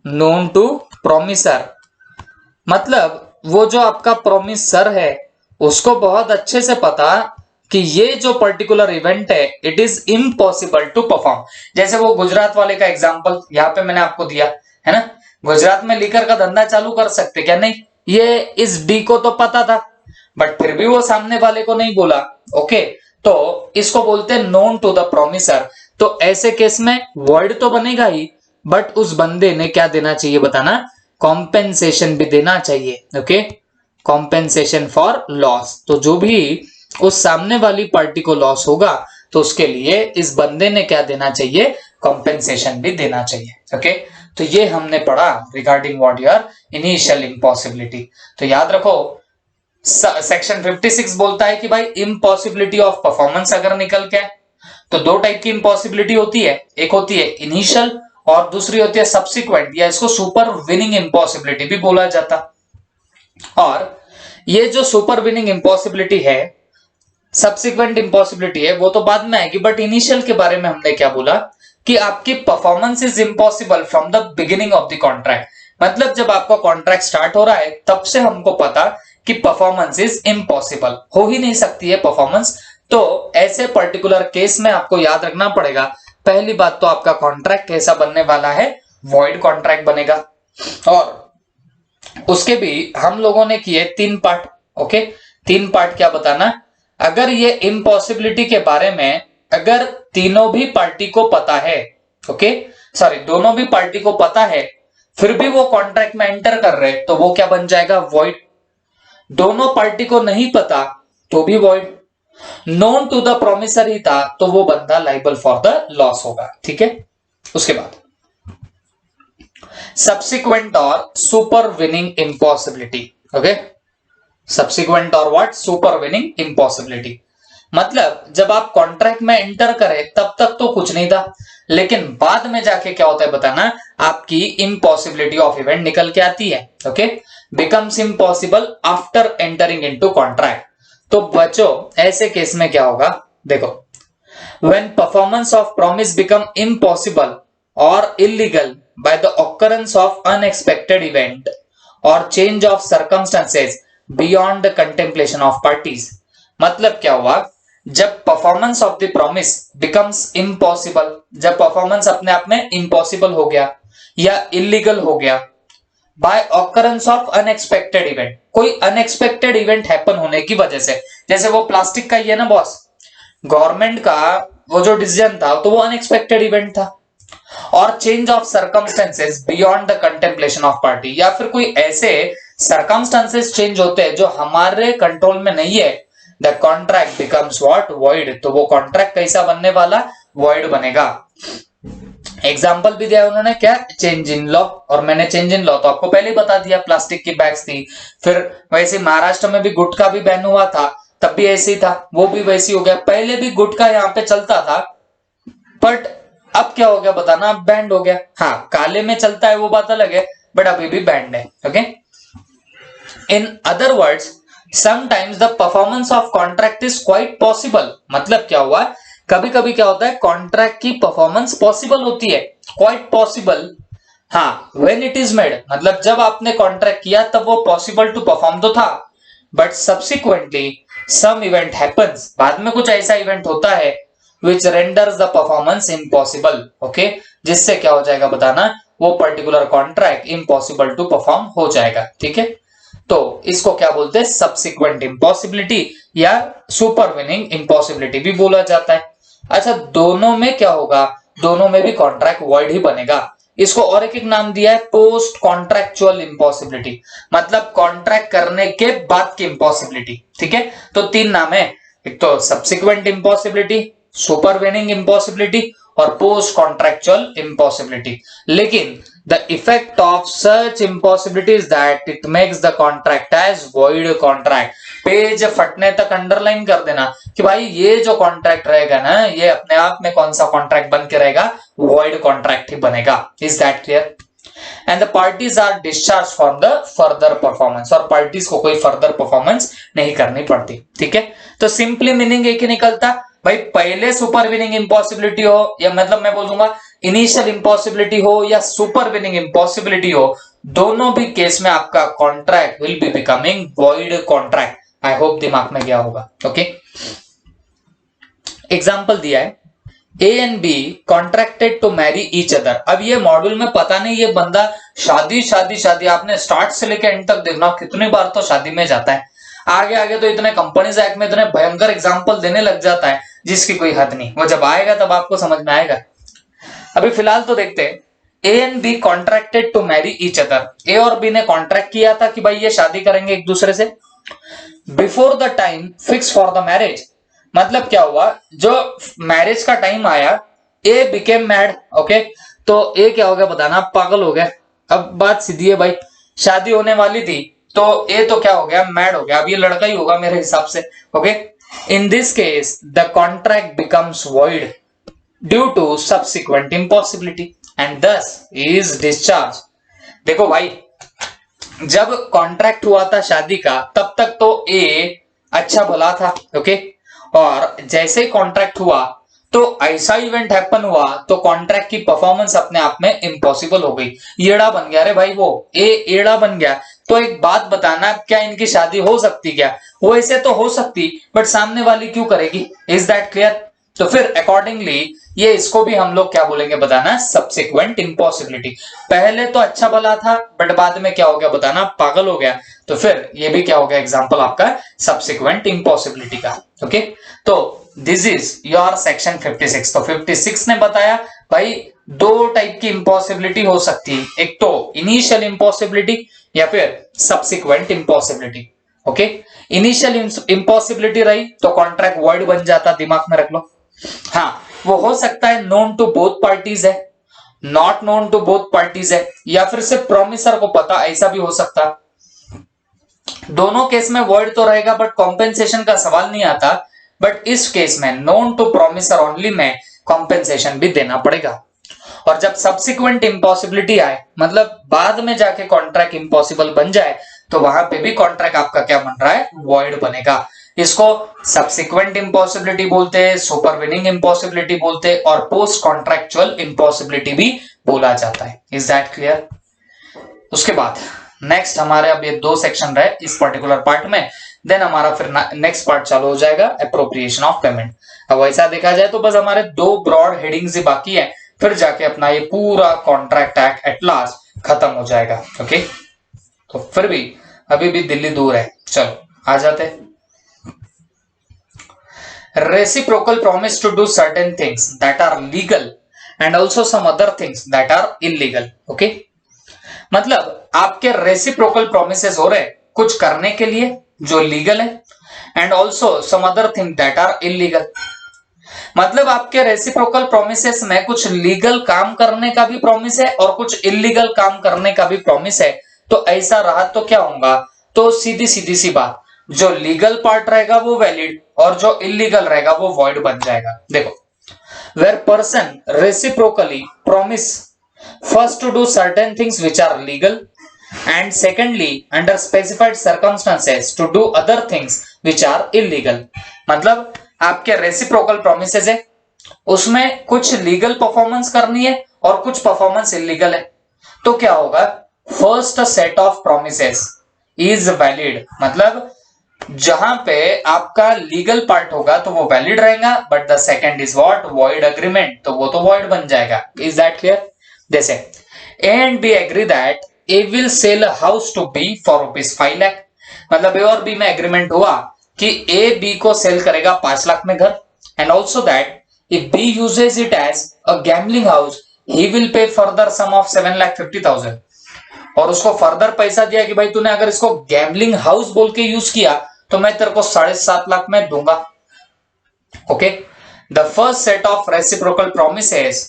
known to promisor, मतलब वो जो आपका प्रोमिसर है उसको बहुत अच्छे से पता कि ये जो पर्टिकुलर इवेंट है it is impossible to perform. जैसे वो गुजरात वाले का एग्जांपल यहां पे मैंने आपको दिया है ना, गुजरात में लीकर का धंधा चालू कर सकते क्या? नहीं, ये इस डी को तो पता था बट फिर भी वो सामने वाले को नहीं बोला। ओके, तो इसको बोलते हैं नोन टू द प्रोमिसर। तो ऐसे केस में वॉइड तो बनेगा ही, बट उस बंदे ने क्या देना चाहिए बताना, कॉम्पेंसेशन भी देना चाहिए। Okay, compensation for loss. तो जो भी उस सामने वाली पार्टी को लॉस होगा तो उसके लिए इस बंदे ने क्या देना चाहिए, कॉम्पेंसेशन भी देना चाहिए। ओके, तो ये हमने पढ़ा regarding what your initial impossibility. तो याद रखो सेक्शन 56 बोलता है कि भाई इम्पॉसिबिलिटी ऑफ परफॉर्मेंस अगर निकल के तो दो टाइप की इम्पॉसिबिलिटी होती है, एक होती है इनिशियल और दूसरी होती है सब्सिक्वेंट, या इसको सुपर विनिंग इम्पॉसिबिलिटी भी बोला जाता। और ये जो सुपर विनिंग इम्पॉसिबिलिटी है, सब्सिक्वेंट इम्पॉसिबिलिटी है, वो तो बाद में आएगी, बट इनिशियल के बारे में हमने क्या बोला कि आपकी performance is impossible from the beginning of the contract. मतलब जब आपका कॉन्ट्रैक्ट स्टार्ट हो रहा है तब से हमको पता कि परफॉर्मेंस इज इम्पॉसिबल, हो ही नहीं सकती है परफॉर्मेंस। तो ऐसे पर्टिकुलर केस में आपको याद रखना पड़ेगा, पहली बात तो आपका कॉन्ट्रैक्ट कैसा बनने वाला है, वॉइड कॉन्ट्रैक्ट बनेगा। और उसके भी हम लोगों ने किए 3 पार्ट। ओके, 3 पार्ट क्या बताना, अगर ये इम्पॉसिबिलिटी के बारे में अगर तीनों भी पार्टी को पता है, ओके सॉरी दोनों भी पार्टी को पता है, फिर भी वो कॉन्ट्रैक्ट में एंटर कर रहे तो वो क्या बन जाएगा, वॉइड। दोनों पार्टी को नहीं पता तो भी void. Known to the promisor ही था तो वो बंदा लाइबल फॉर द लॉस होगा। ठीक है, उसके बाद सब्सिक्वेंट और super winning impossibility. Okay, subsequent और व्हाट, सुपर विनिंग इम्पॉसिबिलिटी। मतलब जब आप कॉन्ट्रैक्ट में एंटर करें तब तक तो कुछ नहीं था, लेकिन बाद में जाके क्या होता है बताना, आपकी इम्पॉसिबिलिटी ऑफ इवेंट निकल के आती है। Okay, becomes impossible after entering into contract. तो बच्चों ऐसे केस में क्या होगा, देखो when performance of promise become impossible और illegal by the occurrence of unexpected event or change of circumstances beyond the contemplation of parties। मतलब क्या हुआ, जब performance of the promise becomes impossible, जब परफॉर्मेंस अपने आप में इम्पॉसिबल हो गया या इलीगल हो गया by occurrence of unexpected event, कोई अनएक्सपेक्टेड इवेंट हैपन होने की वजह से, जैसे वो प्लास्टिक का ही है ना बॉस, गवर्नमेंट का वो जो डिसीजन था तो वो अनएक्सपेक्टेड इवेंट था, और change of circumstances beyond the contemplation of party, या फिर कोई ऐसे सर्कमस्टेंसेस चेंज होते हैं जो हमारे कंट्रोल में नहीं है, the contract becomes what, void. तो वो कॉन्ट्रैक्ट कैसा बनने वाला, वॉइड बनेगा। एग्जाम्पल भी दिया उन्होंने, क्या, चेंज इन लॉ, और मैंने चेंज इन लॉ तो आपको पहले ही बता दिया, प्लास्टिक की बैग्स थी। फिर वैसे महाराष्ट्र में भी गुटखा भी बैन हुआ था, तब भी ऐसे ही था, वो भी वैसे हो गया। पहले भी गुटखा यहाँ पे चलता था बट अब क्या हो गया बताना, अब बैंड हो गया। हाँ, काले में चलता है वो बात अलग है, बट अभी भी बैंड है। Okay, in other words sometimes the performance of contract is quite possible. मतलब क्या हुआ, कभी कभी क्या होता है, कॉन्ट्रैक्ट की परफॉर्मेंस पॉसिबल होती है, क्वाइट पॉसिबल। हाँ, व्हेन इट इज मेड, मतलब जब आपने कॉन्ट्रैक्ट किया तब वो पॉसिबल टू परफॉर्म तो था, but subsequently some event happens, बाद में कुछ ऐसा इवेंट होता है which renders the performance impossible। Okay, जिससे क्या हो जाएगा बताना, वो particular contract impossible to perform हो जाएगा। ठीक है, तो इसको क्या बोलते हैं, सब्सिक्वेंट इम्पॉसिबिलिटी या सुपर विनिंग इम्पॉसिबिलिटी भी बोला जाता है। अच्छा, दोनों में क्या होगा, दोनों में भी कॉन्ट्रैक्ट वॉइड ही बनेगा। इसको और एक नाम दिया है पोस्ट कॉन्ट्रैक्चुअल इम्पॉसिबिलिटी, मतलब कॉन्ट्रैक्ट करने के बाद की इम्पॉसिबिलिटी। ठीक है, तो 3 नाम है, एक तो सब्सिक्वेंट इम्पॉसिबिलिटी, सुपरवेनिंग इम्पॉसिबिलिटी और पोस्ट कॉन्ट्रैक्चुअल इम्पॉसिबिलिटी। लेकिन the effect of such impossibility is that it makes the contract as void contract. Page फटने तक अंडरलाइन कर देना कि भाई ये जो कॉन्ट्रैक्ट रहेगा ना, ये अपने आप में कौन सा कॉन्ट्रैक्ट बन के रहेगा, वॉइड कॉन्ट्रैक्ट ही बनेगा। Is that clear? And the parties are discharge from the further performance, और पार्टीज को कोई फर्दर परफॉर्मेंस नहीं करनी पड़ती। ठीक है, तो सिंपली मीनिंग एक ही निकलता भाई, पहले सुपर विनिंग इम्पॉसिबिलिटी हो, या मतलब मैं बोलूंगा इनिशियल इम्पॉसिबिलिटी हो या सुपर विनिंग इम्पॉसिबिलिटी हो, दोनों भी केस में आपका contract will be becoming void contract. I hope दिमाग में गया होगा। ओके, एग्जाम्पल दिया है, A and B contracted to marry each other. अब ये मॉड्यूल में पता नहीं ये बंदा शादी शादी शादी आपने स्टार्ट से लेकर एंड तक देखना कितनी बार तो शादी में जाता है। आगे आगे तो इतने कंपनीज एक्ट में इतने भयंकर एग्जाम्पल देने लग जाता है जिसकी कोई हद नहीं। वो जब आएगा तब आपको समझ में आएगा। अभी फिलहाल तो देखते हैं। A and B contracted to marry each other. A और बी ने कॉन्ट्रैक्ट किया था कि भाई ये शादी करेंगे एक दूसरे से before the time fix for the marriage. मतलब क्या हुआ, जो मैरिज का टाइम आया ए बिकेम मैड। ओके, तो ए क्या हो गया बताना, पागल हो गया। अब बात सीधी है भाई, शादी होने वाली थी तो ए तो क्या हो गया, मैड हो गया। अब ये लड़का ही होगा मेरे हिसाब से। Okay, in this case the contract becomes void due to subsequent impossibility and thus is discharge. देखो भाई, जब कॉन्ट्रैक्ट हुआ था शादी का तब तक तो ए अच्छा भला था। ओके, और जैसे ही कॉन्ट्रैक्ट हुआ तो ऐसा इवेंट हैपन हुआ तो कॉन्ट्रैक्ट की परफॉर्मेंस अपने आप में इम्पॉसिबल हो गई। एड़ा बन गया रे भाई, वो ए एड़ा बन गया। तो एक बात बताना, क्या इनकी शादी हो सकती? क्या वो ऐसे तो हो सकती, बट सामने वाली क्यों करेगी? Is that clear? तो फिर अकॉर्डिंगली ये इसको भी हम लोग क्या बोलेंगे बताना, सब्सिक्वेंट इम्पॉसिबिलिटी। पहले तो अच्छा भला था बट बाद में क्या हो गया बताना, पागल हो गया। तो फिर ये भी क्या हो गया, एग्जांपल आपका सब्सिक्वेंट इम्पॉसिबिलिटी का। ओके, तो दिस इज योर सेक्शन 56। तो 56 ने बताया भाई दो टाइप की इम्पॉसिबिलिटी हो सकती है, एक तो इनिशियल इम्पॉसिबिलिटी या फिर subsequent impossibility. Okay, initial impossibility रही तो कॉन्ट्रैक्ट वॉइड बन जाता, दिमाग में रख लो। हाँ, वो हो सकता है नोन टू बोथ पार्टीज है, not known to both parties है, या फिर सिर्फ प्रोमिसर को पता, ऐसा भी हो सकता। दोनों केस में वॉइड तो रहेगा बट कॉम्पेंसेशन का सवाल नहीं आता। बट इस केस में नोन टू प्रोमिसर ओनली में कॉम्पेंसेशन भी देना पड़ेगा। और जब सब्सिक्वेंट इम्पॉसिबिलिटी आए, मतलब बाद में जाके कॉन्ट्रैक्ट इम्पॉसिबल बन जाए, तो वहां पे भी कॉन्ट्रैक्ट आपका क्या बन रहा है, वॉइड बनेगा। इसको सब्सिक्वेंट इम्पॉसिबिलिटी बोलते हैं, सुपरवीनिंग इम्पॉसिबिलिटी बोलते हैं, और पोस्ट कॉन्ट्रैक्चुअल इम्पॉसिबिलिटी भी बोला जाता है। Is that clear? उसके बाद नेक्स्ट हमारे अब ये दो सेक्शन रहे इस पर्टिकुलर पार्ट में, देन हमारा फिर नेक्स्ट पार्ट चालू हो जाएगा, एप्रोप्रिएशन ऑफ पेमेंट। अब ऐसा देखा जाए तो बस हमारे दो ब्रॉड हेडिंग्स ही बाकी है, फिर जाके अपना ये पूरा कॉन्ट्रैक्ट एक्ट एट लास्ट खत्म हो जाएगा। ओके, तो फिर भी अभी भी दिल्ली दूर है, चलो आ जाते। Reciprocal promise to do certain things that are legal and also some other things that are illegal. Okay, मतलब आपके रेसिप्रोकल प्रोमिसेस हो रहे कुछ करने के लिए जो लीगल है, and also some other thing that are illegal. मतलब आपके रेसिप्रोकल प्रोमिसेस में कुछ लीगल काम करने का भी प्रॉमिस है और कुछ इलीगल काम करने का भी प्रॉमिस है। तो ऐसा रहा तो क्या होगा, तो सीधी सीधी सी बात, जो लीगल पार्ट रहेगा वो वैलिड और जो इलीगल रहेगा वो वॉइड बन जाएगा। देखो, where person reciprocally promise first to do certain things which are legal and secondly under specified circumstances to do other things which are illegal। मतलब आपके रेसिप्रोकल प्रोमिसेस है, उसमें कुछ लीगल परफॉर्मेंस करनी है और कुछ परफॉर्मेंस इलीगल है। तो क्या होगा, first set of promises is valid. मतलब जहां पे आपका लीगल पार्ट होगा तो वो वैलिड रहेगा, but the second is what, void agreement, तो वो तो वॉइड बन जाएगा। Is that clear? जैसे A and B agree that A will sell a house to B for ₹5 lakh. मतलब A और B में एग्रीमेंट हुआ कि A B को सेल करेगा 5 लाख में घर, and also that if B uses it as a gambling house he will pay further sum of 7,50,000। और उसको फर्दर पैसा दिया कि भाई तूने अगर इसको गैम्बलिंग हाउस बोल के यूज किया तो मैं तेरे को 7.5 लाख में दूंगा। Okay, the first set of reciprocal promises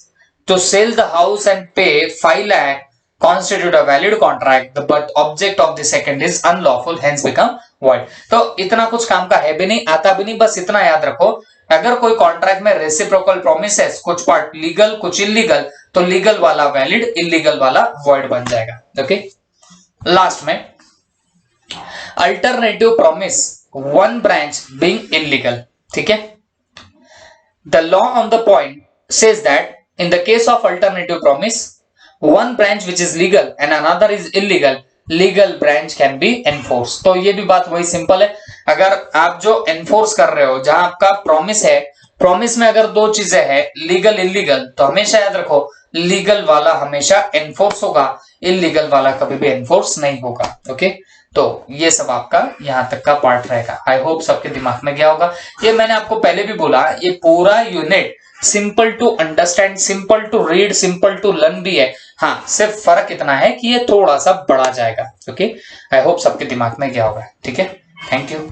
to sell the house and pay 5 lakh constitute a valid contract, but object of the second is unlawful, hence become void। तो इतना कुछ काम का है भी नहीं, आता भी नहीं, बस इतना याद रखो, अगर कोई कॉन्ट्रैक्ट में रेसिप्रोकल प्रोमिसेस कुछ पार्ट लीगल कुछ इलीगल, तो लीगल वाला वैलिड, इलीगल वाला वॉइड बन जाएगा। ओके, लास्ट में alternative promise one branch being illegal. ठीक है, the law on the point says that in the case of alternative promise, one branch which is legal and another is illegal, legal branch can be enforced। तो ये भी बात वही simple है, अगर आप जो एनफोर्स कर रहे हो, जहां आपका प्रॉमिस है प्रॉमिस में अगर दो चीजें हैं, लीगल इलीगल, तो हमेशा याद रखो लीगल वाला हमेशा एनफोर्स होगा, इलीगल वाला कभी भी एनफोर्स नहीं होगा। ओके, तो ये सब आपका यहां तक का पार्ट रहेगा। आई होप सबके दिमाग में गया होगा। ये मैंने आपको पहले भी बोला, ये पूरा unit simple to understand, simple to read, simple to learn भी है। हाँ, सिर्फ फर्क इतना है कि ये थोड़ा सा बड़ा जाएगा। ओके, आई होप सबके दिमाग में गया होगा। ठीक है, थैंक यू।